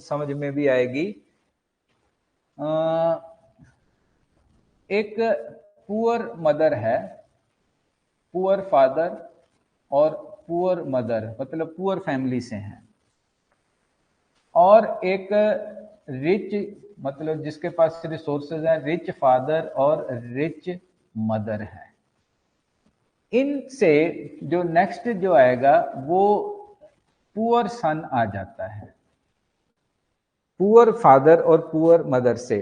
समझ में भी आएगी। एक पुअर मदर है, पुअर फादर और पुअर मदर, मतलब पुअर फैमिली से हैं, और एक रिच, मतलब जिसके पास रिसोर्सेज हैं, रिच फादर और रिच मदर है। इनसे जो नेक्स्ट जो आएगा वो पुअर सन आ जाता है, पुअर फादर और पुअर मदर से।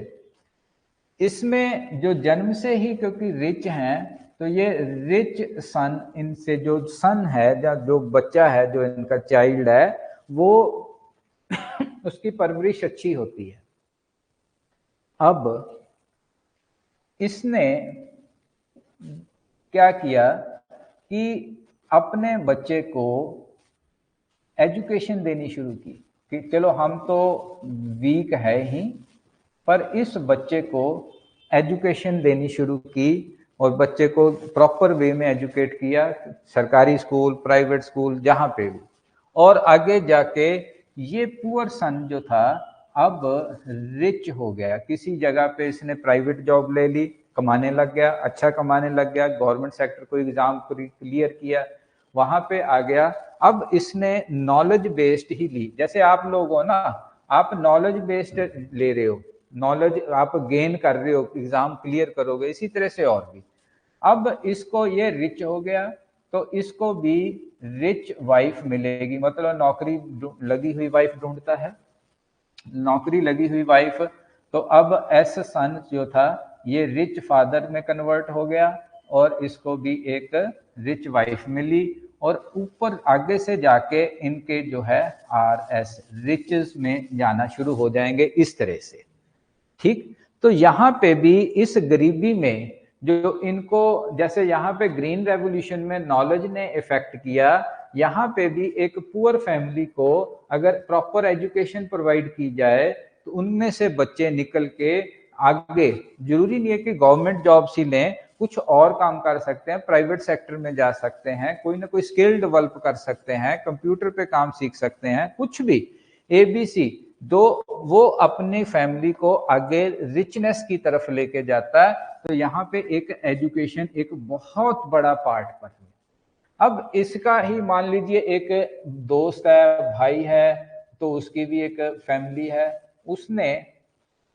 इसमें जो जन्म से ही क्योंकि रिच हैं, तो ये रिच सन, इनसे जो सन है या जो बच्चा है, जो इनका चाइल्ड है, वो उसकी परवरिश अच्छी होती है। अब इसने क्या किया कि अपने बच्चे को एजुकेशन देनी शुरू की कि चलो हम तो वीक है ही, पर इस बच्चे को एजुकेशन देनी शुरू की और बच्चे को प्रॉपर वे में एजुकेट किया, सरकारी स्कूल, प्राइवेट स्कूल, जहाँ पे भी। और आगे जाके ये पुअर सन जो था अब रिच हो गया, किसी जगह पे इसने प्राइवेट जॉब ले ली, कमाने लग गया, अच्छा कमाने लग गया, गवर्नमेंट सेक्टर को एग्जाम क्लियर किया, वहां पे आ गया। अब इसने नॉलेज बेस्ड ही ली, जैसे आप लोग हो ना, आप नॉलेज बेस्ड ले रहे हो, नॉलेज आप गेन कर रहे हो, एग्जाम क्लियर करोगे, इसी तरह से और भी। अब इसको ये रिच हो गया तो इसको भी रिच वाइफ मिलेगी, मतलब नौकरी लगी हुई वाइफ ढूंढता है, नौकरी लगी हुई वाइफ। तो अब एस सन जो था ये रिच फादर में कन्वर्ट हो गया और इसको भी एक रिच वाइफ मिली, और ऊपर आगे से जाके इनके जो है आर एस रिचेस में जाना शुरू हो जाएंगे इस तरह से। ठीक, तो यहाँ पे भी इस गरीबी में जो इनको, जैसे यहाँ पे ग्रीन रेवोल्यूशन में नॉलेज ने इफेक्ट किया, यहाँ पे भी एक पुअर फैमिली को अगर प्रॉपर एजुकेशन प्रोवाइड की जाए तो उनमें से बच्चे निकल के आगे, जरूरी नहीं है कि गवर्नमेंट जॉब ही लें, कुछ और काम कर सकते हैं, प्राइवेट सेक्टर में जा सकते हैं, कोई ना कोई स्किल डेवलप कर सकते हैं, कंप्यूटर पे काम सीख सकते हैं, कुछ भी ABC, दो वो अपनी फैमिली को आगे रिचनेस की तरफ लेके जाता है। तो यहाँ पे एक एजुकेशन एक बहुत बड़ा पार्ट पर है। अब इसका ही मान लीजिए एक दोस्त है, भाई है, तो उसकी भी एक फैमिली है, उसने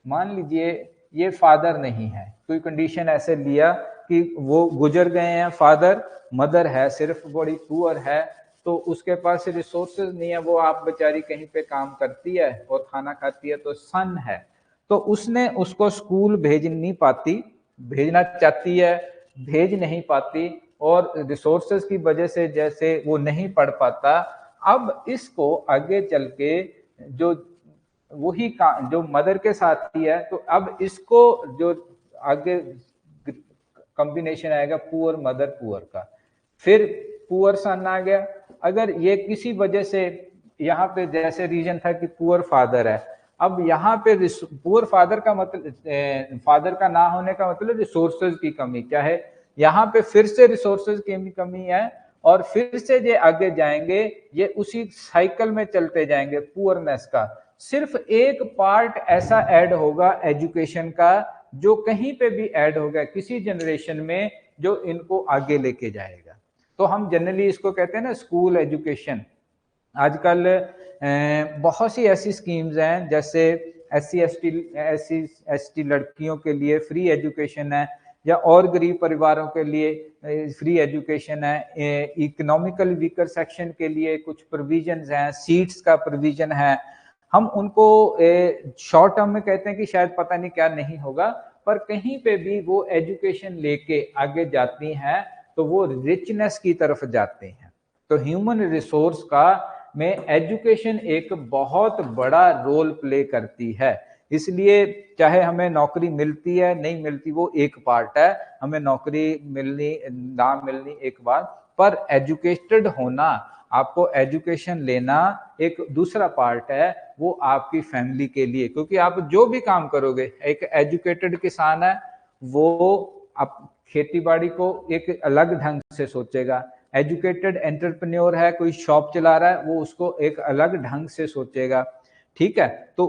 मान लीजिए ये फादर नहीं है, कोई कंडीशन ऐसे लिया कि वो गुजर गए हैं फादर, मदर है सिर्फ बड़ी पुअर है, तो उसके पास रिसोर्सेज नहीं है, वो आप बेचारी कहीं पे काम करती है और खाना खाती है, तो सन है, तो उसने उसको स्कूल भेज नहीं पाती, भेजना चाहती है, भेज नहीं पाती, और रिसोर्सेज की वजह से जैसे वो नहीं पढ़ पाता। अब इसको आगे चल के जो वही जो मदर के साथ ही है, तो अब इसको जो आगे कॉम्बिनेशन आएगा पुअर मदर पुअर का, फिर पुअर सन आ गया। अगर ये किसी वजह से यहाँ पे जैसे रीजन था कि पुअर फादर है, अब यहाँ पे पुअर फादर का मतलब, फादर का ना होने का मतलब रिसोर्सेज की कमी, क्या है यहाँ पे फिर से रिसोर्सेज की कमी है, और फिर से ये आगे जाएंगे, ये उसी साइकिल में चलते जाएंगे पुअरनेस का। सिर्फ एक पार्ट ऐसा ऐड होगा एजुकेशन का, जो कहीं पे भी ऐड होगा किसी जनरेशन में, जो इनको आगे लेके जाएगा। तो हम जनरली इसको कहते हैं ना स्कूल एजुकेशन। आजकल बहुत सी ऐसी स्कीम्स हैं, जैसे SC ST लड़कियों के लिए फ्री एजुकेशन है, या और गरीब परिवारों के लिए फ्री एजुकेशन है, इकोनॉमिकल वीकर सेक्शन के लिए कुछ प्रोविजंस हैं, सीट्स का प्रोविजन है। हम उनको शॉर्ट टर्म में कहते हैं कि शायद पता नहीं क्या नहीं होगा, पर कहीं पे भी वो एजुकेशन लेके आगे जाती हैं तो वो रिचनेस की तरफ जाते हैं। तो ह्यूमन रिसोर्स का में एजुकेशन एक बहुत बड़ा रोल प्ले करती है। इसलिए चाहे हमें नौकरी मिलती है नहीं मिलती वो एक पार्ट है, हमें नौकरी मिलनी ना मिलनी एक बात, पर एजुकेटेड होना, आपको एजुकेशन लेना एक दूसरा पार्ट है, वो आपकी फैमिली के लिए। क्योंकि आप जो भी काम करोगे, एक एजुकेटेड किसान है वो आप खेती बाड़ी को एक अलग ढंग से सोचेगा, एजुकेटेड एंटरप्रेन्योर है, कोई शॉप चला रहा है, वो उसको एक अलग ढंग से सोचेगा। ठीक है। तो